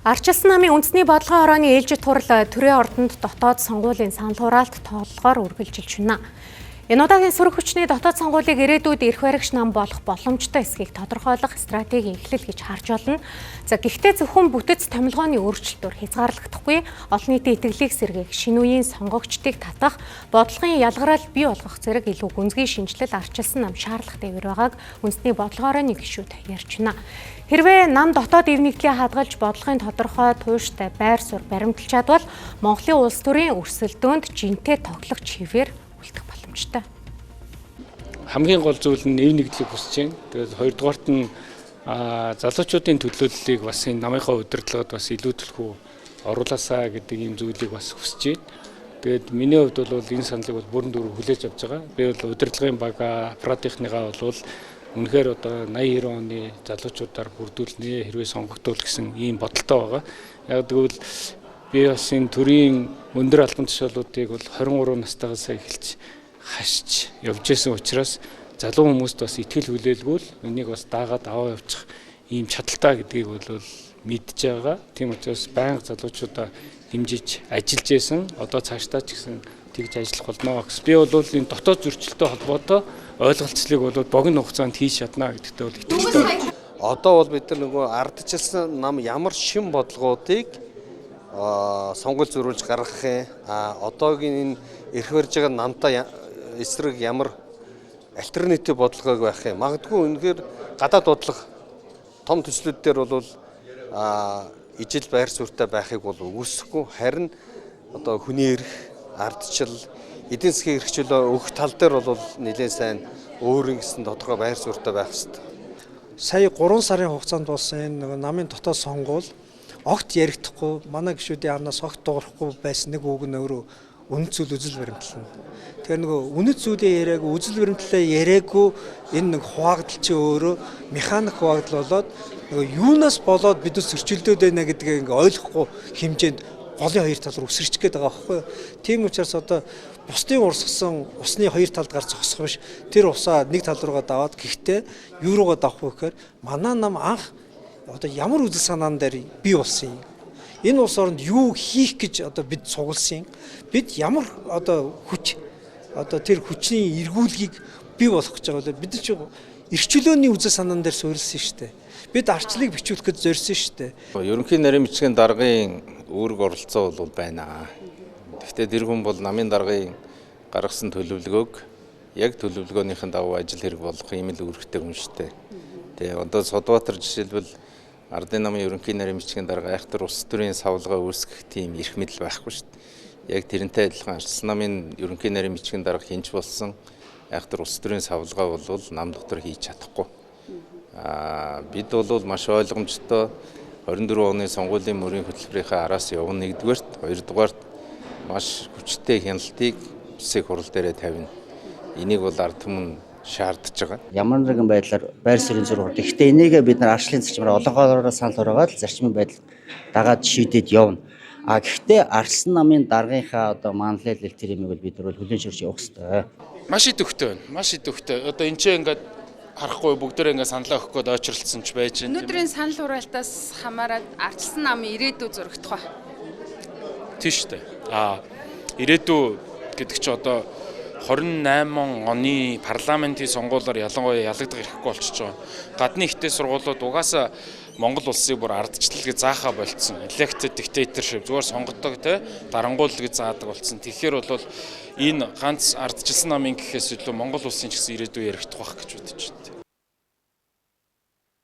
Ардчилсан намын үндэсний бодлогын хорооны ээлжид турал төрийн ордонд дотоод сонгуулийн санал хураалт тооллогоор үргэлжилж байна. Энэ удаагийн сөрөг хүчний дотоод сонгуулийг ирээдүйд эрх баригч нам болох боломжтой эсхийг тодорхойлох стратегийн эхлэл гэж харж болно. За гэхдээ зөвхөн бүтэц томилгооны өөрчлөлтөөр хязгаарлагдахгүй олон нийтийн итгэлийг сэргээх шинэ үеийн сонгогчдыг татах бодлогын ялгараал бий болгох зэрэг илүү гүнзгий шинжилэл ардчилсан нам шаардлагатай хэвээр байгааг үндэсний бодлогын хорооны гишүүд ярьж байна. Хэрвээ нам дотоод эв нэгдлийг хадгалж бодлогын тодорхой тууштай байр суурь баримталж чадвал Монголын улс төрийн өрсөлдөөнд жинтэй тоглох чивээр үлдэх боломжтой. Хамгийн гол зүйл нь эв нэгдлийг хүсэж байна. Тэгээд хоёрдугаарт нь залуучуудын төлөөллийг бас энэ намынхаа удирдлагад бас илүү төлхөө оруулаасаа гэдэг ийм зүйлийг бас хүсэж байна. Тэгээд миний хувьд бол энэ саналыг бол бүрэн дүүрэн хүлээж авч байгаа. Би бол удирдлагын баг аппаратынхныгаа бол үнэхээр одоо 80-90 оны залуучуудаар бүрдүүлнэ хэрвээ сонгогдвол гэсэн ийм бодолтой байгаа. Яг тэгвэл би бас энэ төрийн өндөр албан тушаалуудыг бол 23 настайгаас эхэлж хашиж явж байсан учраас залуу хүмүүст бас итгэл хүлээлгүүл энийг бас даагаад аваа явуучих ийм чадaltaа гэдгийг бол мэдж байгаа. Тийм учраас байнга залуучуудаа хэмжиж ажиллаж байсан. Одоо цаашдаа ч гэсэн тэгж ажиллах болно гэсэн. Би бол энэ дотоод зөрчилтэй холбоотой ойлголцлыг бол богино хугацаанд хийж чадна гэдэгтээ бол итгэлтэй байна. Одоо бол бид нар нөгөө ардчилсан нам ямар шин бодлогоодыг сонгуул зөрүүлж гаргахын одоогийн энэ эрх барьж байгаа намтай эсрэг ямар альтернатив бодлогыг байх юм. Магадгүй үнэхээр гадаад бодлого том төслүүд дээр бол ижил байр суурьтай байхыг бол үгүйсэхгүй. Харин одоо хүний эрх, ардчил, эдийн засгийн эрх чөлөө өгөх тал дээр бол нэлээд сайн өөрийн гэсэн тодорхой байр суурьтай байх хэрэгтэй. Сая 3 сарын хугацаанд болсон энэ намын дотоод сонгуул огт ярихдахгүй, манай гишүүдийн амнаас огт дуурахгүй байсан нэг үг нь өөрөө үнэт зүйл үзэл баримтлал. Тэгэхээр нөгөө үнэт зүйлээ яриаг, үзэл баримтлалаа яриаггүй энэ нэг хуваагдал чи өөрөө механик хуваагдал болоод нөгөө юунаас болоод бидээс зөрчилдөд байна гэдгийг ингээ ойлгохгүй хэмжээнд голын хоёр тал руу өсөрч гээд байгаа байхгүй юу. Тийм учраас одоо бусдын урсгасан усны хоёр талд гарч зогсох биш. Тэр усаа нэг тал руугаа даваад гэхдээ юу руугаа давах вэ гэхээр манай нам анх одоо ямар үзэл санаан дээр бий болсон юм. Энэ улс оронд юу хийх гэж одоо бид цугласан. Бид ямар одоо хүч одоо тэр хүчний эргүүлгийг бий болгох гэж байгаа вэ? Бид ч эрх чөлөөний үзэл санаан дээр суурилсан шүү дээ. Бид арчлыг бичүүлэх гэж зорьсон шүү дээ. Ерөнхий нарийн бичгийн даргын үүрэг оролцоо бол байна. Гэхдээ тэр хүн бол намын даргын гаргасан төлөвлөгөөг яг төлөвлөгөөнийхэн дагуу ажил хэрэг болгох юм л үүрэгтэй хүн шүү дээ. Тэгээ одоо Содбаатар жишээлбэл Ардын намын ерөнхий нарийн бичгийн дарга айхтар улс төрийн савлгаа үүсгэх тийм эрх мэдэл байхгүй шүү дээ. Яг тэрнтэй адилхан Ардсан намын ерөнхий нарийн бичгийн дарга хинж болсон айхтар улс төрийн савлгаа бол нам дотор хийж чадахгүй. Бид бол маш ойлгомжтой 24 оны сонгуулийн мөрийн хөтөлбөрийнхээ араас явна нэгдүгээрт, хоёрдугаарт маш хүчтэй хяналтыг Улсын хурал дээрээ тавина. Энийг бол ард түмэн шаардж байгаа. Ямар нэгэн байдлаар байр суурийн зураг. Гэхдээ энийг бид нар арчлын зарчмаар олонгоороо санал хурагаад зарчмын байдал дагаад шийдээд явна. Гэхдээ арчлан намын даргынхаа одоо манлайлал тэр юмыг бид нар хүлээн зөвшөөрч явах хэрэгтэй. Маш идэвхтэй байна. Маш идэвхтэй. Одоо энэ ч ингээд харахгүй бүгдээ ингээд саналаа өгөх гээд очролцсон ч байж байна. Өнөөдрийн санал хураалтаас хамаарат ардчилсан намын ирээдүй зурагдах ба. Тийм шүү дээ. Ирээдүй гэдэг чи одоо 28 оны парламентын сонгуулиар ялангуяа ялагдах эрхгүй болчихж байгаа. Гадны ихтэй сургуулиуд угаасаа Монгол улсыг бүр ардчлал гэж заахаа болцсон. Elected dictatorship зүгээр сонгодог те дарангуул гэж заадаг болцсон. Тэгэхээр бол энэ ганц ардчилсан намын гэхээс илүү Монгол улсын ч гэсэн ирээдүй яригдах байх гэж бодож байна.